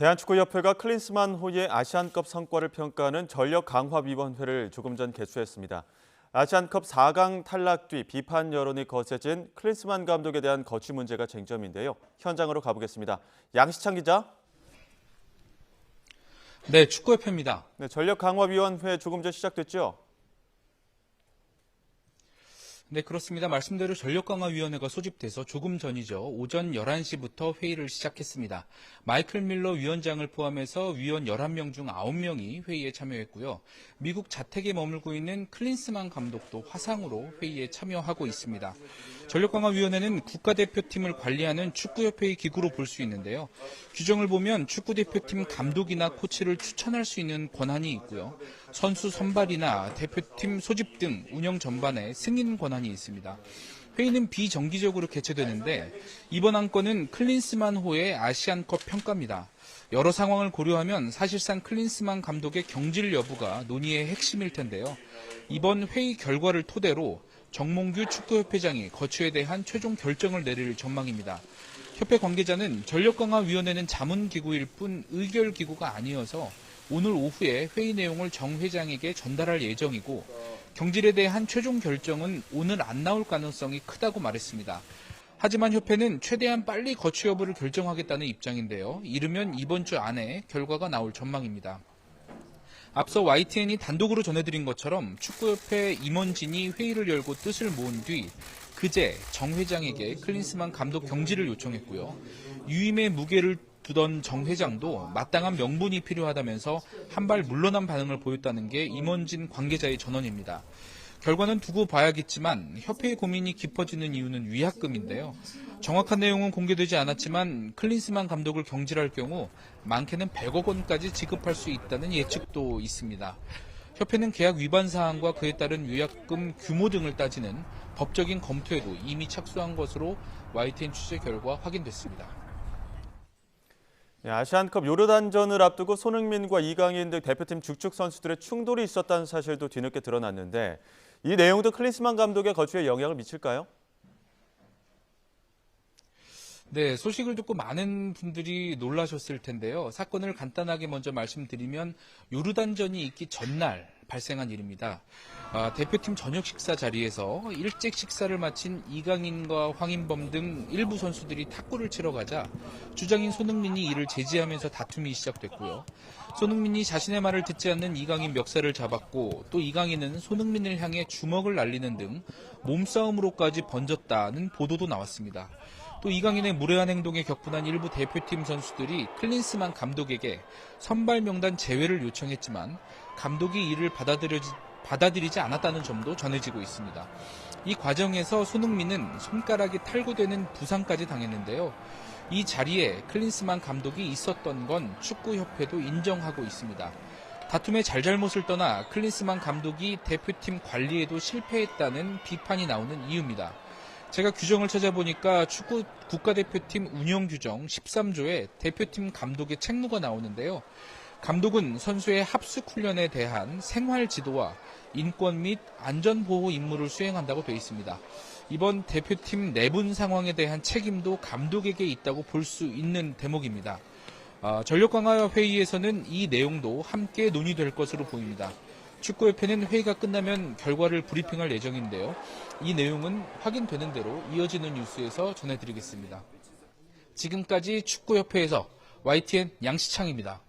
대한축구협회가 클린스만호의 아시안컵 성과를 평가하는 전력강화위원회를 조금 전 개수했습니다. 아시안컵 4강 탈락 뒤 비판 여론이 거세진 클린스만 감독에 대한 거취 문제가 쟁점인데요. 현장으로 가보겠습니다. 양시창 기자. 네, 축구협회입니다. 네, 전력강화위원회 조금 전 시작됐죠? 네, 그렇습니다. 말씀대로 전력강화위원회가 소집돼서 조금 전이죠. 오전 11시부터 회의를 시작했습니다. 마이클 밀러 위원장을 포함해서 위원 11명 중 9명이 회의에 참여했고요. 미국 자택에 머물고 있는 클린스만 감독도 화상으로 회의에 참여하고 있습니다. 전력강화위원회는 국가대표팀을 관리하는 축구협회의 기구로 볼 수 있는데요. 규정을 보면 축구대표팀 감독이나 코치를 추천할 수 있는 권한이 있고요. 선수 선발이나 대표팀 소집 등 운영 전반에 승인 권한이 있습니다. 회의는 비정기적으로 개최되는데 이번 안건은 클린스만호의 아시안컵 평가입니다. 여러 상황을 고려하면 사실상 클린스만 감독의 경질 여부가 논의의 핵심일 텐데요. 이번 회의 결과를 토대로 정몽규 축구협회장이 거취에 대한 최종 결정을 내릴 전망입니다. 협회 관계자는 전력강화위원회는 자문기구일 뿐 의결기구가 아니어서 오늘 오후에 회의 내용을 정 회장에게 전달할 예정이고 경질에 대한 최종 결정은 오늘 안 나올 가능성이 크다고 말했습니다. 하지만 협회는 최대한 빨리 거취 여부를 결정하겠다는 입장인데요. 이르면 이번 주 안에 결과가 나올 전망입니다. 앞서 YTN이 단독으로 전해드린 것처럼 축구협회 임원진이 회의를 열고 뜻을 모은 뒤 그제 정 회장에게 클린스만 감독 경질을 요청했고요. 유임의 무게를 두던 정 회장도 마땅한 명분이 필요하다면서 한발 물러난 반응을 보였다는 게 임원진 관계자의 전언입니다. 결과는 두고 봐야겠지만 협회의 고민이 깊어지는 이유는 위약금인데요. 정확한 내용은 공개되지 않았지만 클린스만 감독을 경질할 경우 많게는 100억 원까지 지급할 수 있다는 예측도 있습니다. 협회는 계약 위반 사항과 그에 따른 위약금 규모 등을 따지는 법적인 검토에도 이미 착수한 것으로 YTN 취재 결과 확인됐습니다. 네, 아시안컵 요르단전을 앞두고 손흥민과 이강인 등 대표팀 주축 선수들의 충돌이 있었다는 사실도 뒤늦게 드러났는데 이 내용도 클린스만 감독의 거취에 영향을 미칠까요? 네, 소식을 듣고 많은 분들이 놀라셨을 텐데요. 사건을 간단하게 먼저 말씀드리면 요르단전이 있기 전날 발생한 일입니다. 대표팀 저녁 식사 자리에서 일찍 식사를 마친 이강인과 황인범 등 일부 선수들이 탁구를 치러 가자 주장인 손흥민이 이를 제지하면서 다툼이 시작됐고요. 손흥민이 자신의 말을 듣지 않는 이강인 멱살을 잡았고 또 이강인은 손흥민을 향해 주먹을 날리는 등 몸싸움으로까지 번졌다는 보도도 나왔습니다. 또 이강인의 무례한 행동에 격분한 일부 대표팀 선수들이 클린스만 감독에게 선발 명단 제외를 요청했지만 감독이 이를 받아들이지 않았다는 점도 전해지고 있습니다. 이 과정에서 손흥민은 손가락이 탈구되는 부상까지 당했는데요. 이 자리에 클린스만 감독이 있었던 건 축구협회도 인정하고 있습니다. 다툼의 잘잘못을 떠나 클린스만 감독이 대표팀 관리에도 실패했다는 비판이 나오는 이유입니다. 제가 규정을 찾아보니까 축구 국가대표팀 운영규정 13조에 대표팀 감독의 책무가 나오는데요. 감독은 선수의 합숙 훈련에 대한 생활 지도와 인권 및 안전보호 임무를 수행한다고 되어 있습니다. 이번 대표팀 내분 상황에 대한 책임도 감독에게 있다고 볼 수 있는 대목입니다. 전력강화 회의에서는 이 내용도 함께 논의될 것으로 보입니다. 축구협회는 회의가 끝나면 결과를 브리핑할 예정인데요. 이 내용은 확인되는 대로 이어지는 뉴스에서 전해드리겠습니다. 지금까지 축구협회에서 YTN 양시창입니다.